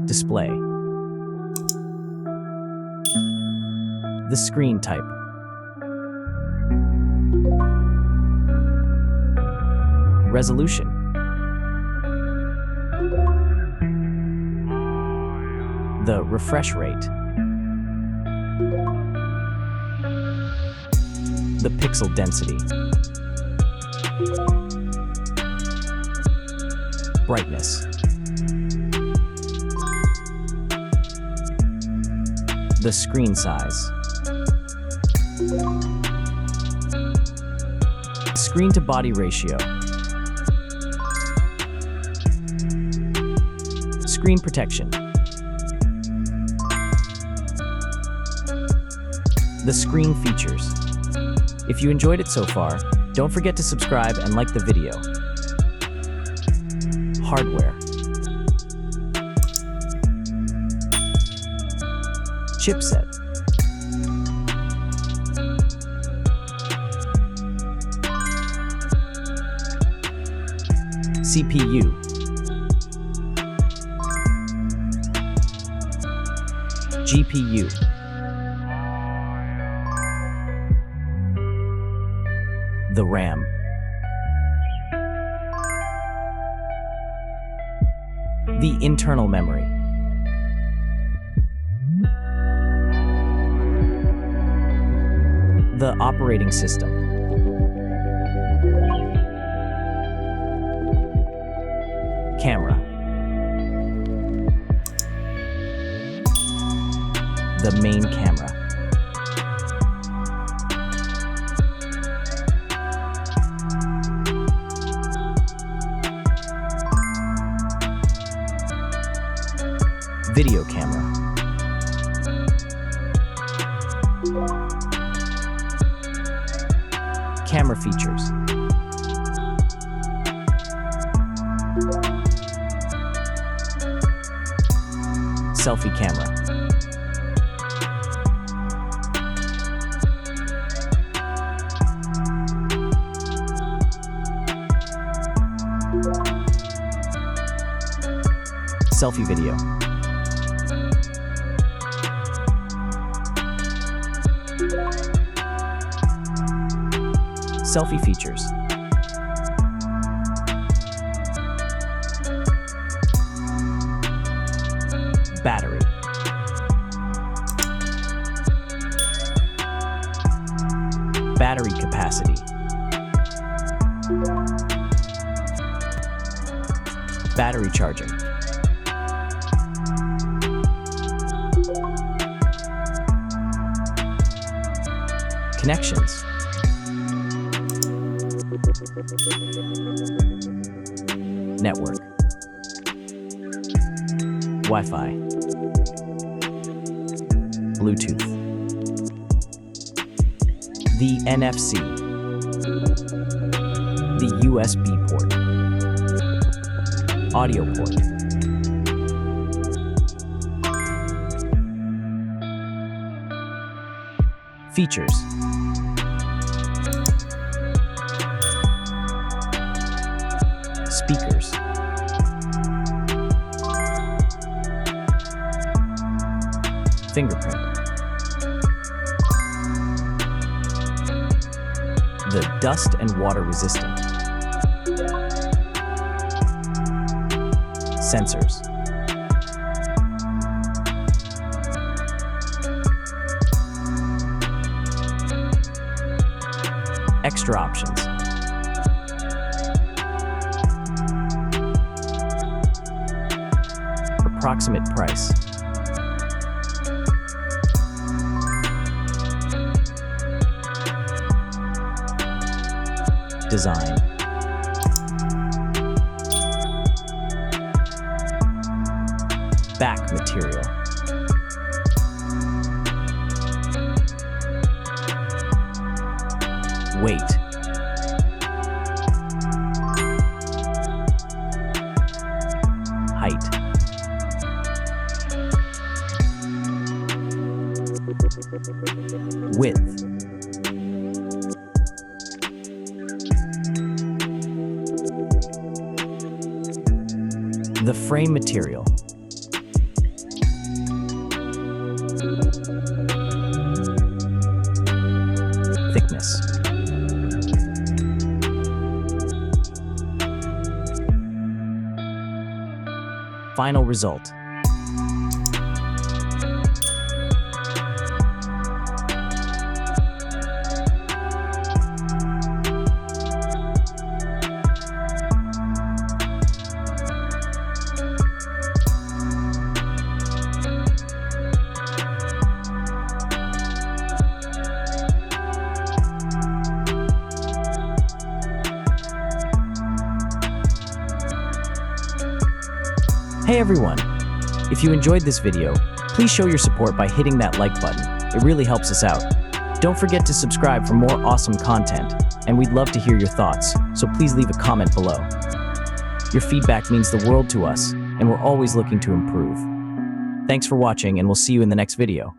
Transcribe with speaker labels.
Speaker 1: Display. The screen type. Resolution. The refresh rate. The pixel density. Brightness. The screen size. Screen to body ratio. Screen protection. The screen features. If you enjoyed it so far, don't forget to subscribe and like the video. Hardware. Chipset. CPU. GPU. The RAM. The internal memory. The operating system. Camera. The main camera. Video camera. Camera features. Selfie camera. Selfie video. Selfie features. Battery. Battery capacity. Battery charging. Connections. Network. Wi-Fi. Bluetooth. The NFC. The USB port. Audio port. Features. Speakers. Fingerprint. The dust and water resistant. Sensors. Extra options. Approximate price. Design. Back material. Weight. Height. Width. The frame material. Thickness. Final result. Hey everyone! If you enjoyed this video, please show your support by hitting that like button. It really helps us out. Don't forget to subscribe for more awesome content, and we'd love to hear your thoughts, so please leave a comment below. Your feedback means the world to us, and we're always looking to improve. Thanks for watching, and we'll see you in the next video.